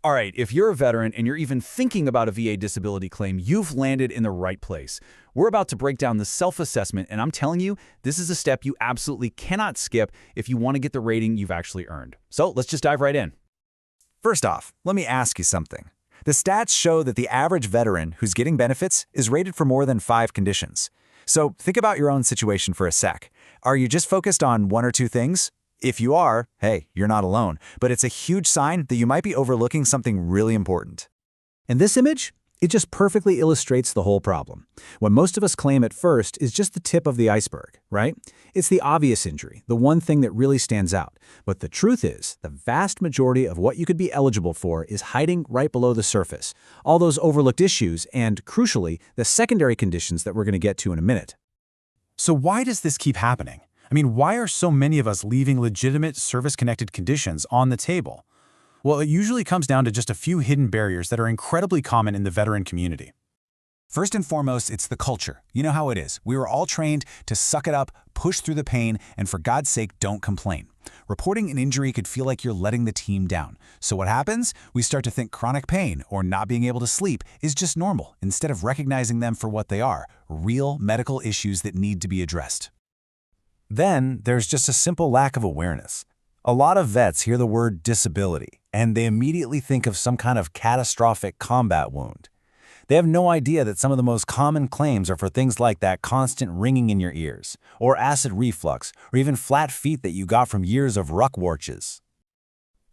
All right, if you're a veteran and you're even thinking about a VA disability claim, you've landed in the right place. We're about to break down the self-assessment, and I'm telling you, this is a step you absolutely cannot skip if you want to get the rating you've actually earned. So let's just dive right in. First off, let me ask you something. The stats show that the average veteran who's getting benefits is rated for more than 5 conditions. So think about your own situation for a sec. Are you just focused on 1 or 2 things? If you are, hey, you're not alone, but it's a huge sign that you might be overlooking something really important. And this image? It just perfectly illustrates the whole problem. What most of us claim at first is just the tip of the iceberg, right? It's the obvious injury, the one thing that really stands out. But the truth is, the vast majority of what you could be eligible for is hiding right below the surface. All those overlooked issues and, crucially, the secondary conditions that we're going to get to in a minute. So why does this keep happening? I mean, why are so many of us leaving legitimate service-connected conditions on the table? Well, it usually comes down to just a few hidden barriers that are incredibly common in the veteran community. First and foremost, it's the culture. You know how it is. We were all trained to suck it up, push through the pain, and for God's sake, don't complain. Reporting an injury could feel like you're letting the team down. So what happens? We start to think chronic pain or not being able to sleep is just normal, instead of recognizing them for what they are, real medical issues that need to be addressed. Then, there's just a simple lack of awareness. A lot of vets hear the word disability, and they immediately think of some kind of catastrophic combat wound. They have no idea that some of the most common claims are for things like that constant ringing in your ears, or acid reflux, or even flat feet that you got from years of ruckwarches.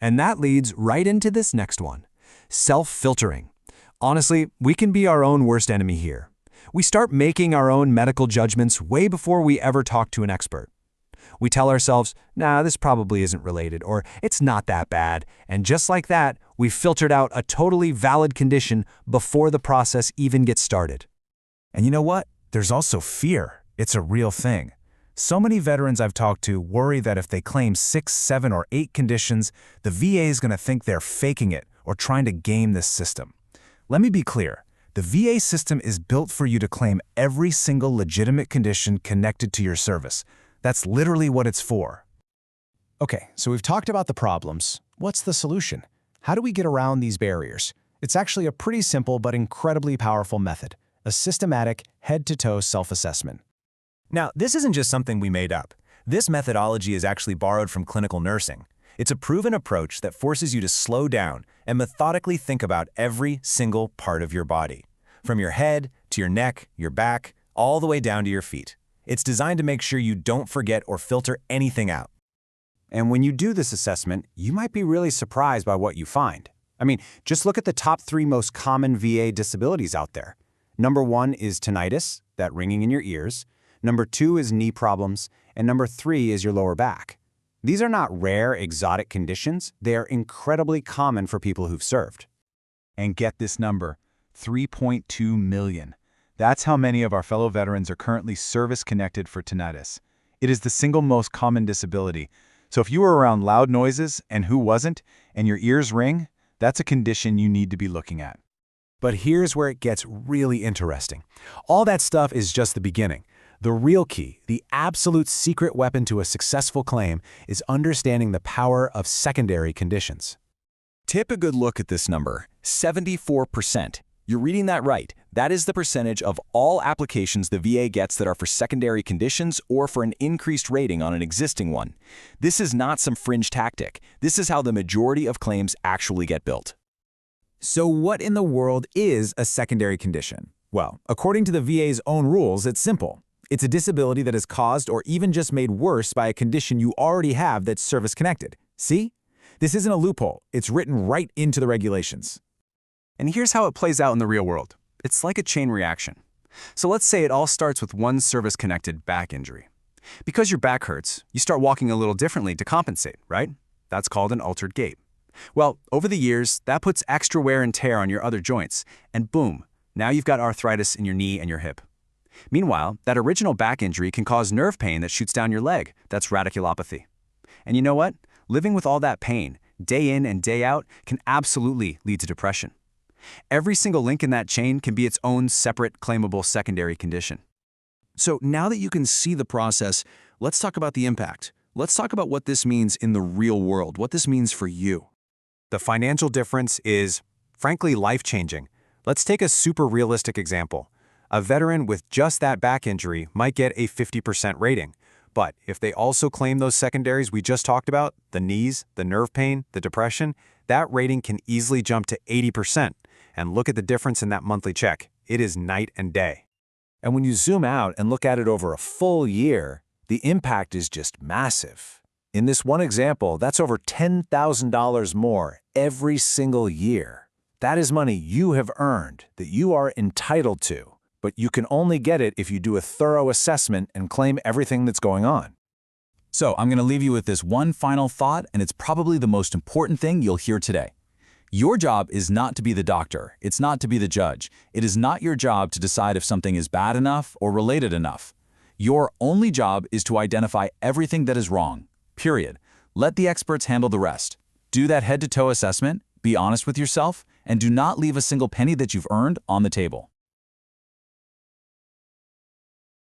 And that leads right into this next one, self-filtering. Honestly, we can be our own worst enemy here. We start making our own medical judgments way before we ever talk to an expert. We tell ourselves, nah, this probably isn't related, or it's not that bad, and just like that, we've filtered out a totally valid condition before the process even gets started. And you know what? There's also fear. It's a real thing. So many veterans I've talked to worry that if they claim 6, 7, or 8 conditions, the VA is going to think they're faking it or trying to game this system. Let me be clear. The VA system is built for you to claim every single legitimate condition connected to your service. That's literally what it's for. Okay, so we've talked about the problems. What's the solution? How do we get around these barriers? It's actually a pretty simple but incredibly powerful method, a systematic, head-to-toe self-assessment. Now, this isn't just something we made up. This methodology is actually borrowed from clinical nursing. It's a proven approach that forces you to slow down and methodically think about every single part of your body, from your head to your neck, your back, all the way down to your feet. It's designed to make sure you don't forget or filter anything out. And when you do this assessment, you might be really surprised by what you find. I mean, just look at the top 3 most common VA disabilities out there. Number 1 is tinnitus, that ringing in your ears. Number 2 is knee problems. And number 3 is your lower back. These are not rare, exotic conditions. They are incredibly common for people who've served. And get this number, 3.2 million. That's how many of our fellow veterans are currently service-connected for tinnitus. It is the single most common disability. So if you were around loud noises, and who wasn't, and your ears ring, that's a condition you need to be looking at. But here's where it gets really interesting. All that stuff is just the beginning. The real key, the absolute secret weapon to a successful claim, is understanding the power of secondary conditions. Take a good look at this number, 74%. You're reading that right. That is the percentage of all applications the VA gets that are for secondary conditions or for an increased rating on an existing one. This is not some fringe tactic. This is how the majority of claims actually get built. So what in the world is a secondary condition? Well, according to the VA's own rules, it's simple. It's a disability that is caused or even just made worse by a condition you already have that's service-connected. See? This isn't a loophole. It's written right into the regulations. And here's how it plays out in the real world. It's like a chain reaction. So let's say it all starts with one service-connected back injury. Because your back hurts, you start walking a little differently to compensate, right? That's called an altered gait. Well, over the years, that puts extra wear and tear on your other joints, and boom, now you've got arthritis in your knee and your hip. Meanwhile, that original back injury can cause nerve pain that shoots down your leg. That's radiculopathy. And you know what? Living with all that pain, day in and day out, can absolutely lead to depression. Every single link in that chain can be its own separate, claimable secondary condition. So now that you can see the process, let's talk about the impact. Let's talk about what this means in the real world, what this means for you. The financial difference is, frankly, life-changing. Let's take a super realistic example. A veteran with just that back injury might get a 50% rating. But if they also claim those secondaries we just talked about, the knees, the nerve pain, the depression, that rating can easily jump to 80%. And look at the difference in that monthly check. It is night and day. And when you zoom out and look at it over a full year, the impact is just massive. In this one example, that's over $10,000 more every single year. That is money you have earned, that you are entitled to. But you can only get it if you do a thorough assessment and claim everything that's going on. So I'm going to leave you with this one final thought, and it's probably the most important thing you'll hear today. Your job is not to be the doctor. It's not to be the judge. It is not your job to decide if something is bad enough or related enough. Your only job is to identify everything that is wrong, period. Let the experts handle the rest. Do that head-to-toe assessment, be honest with yourself, and do not leave a single penny that you've earned on the table.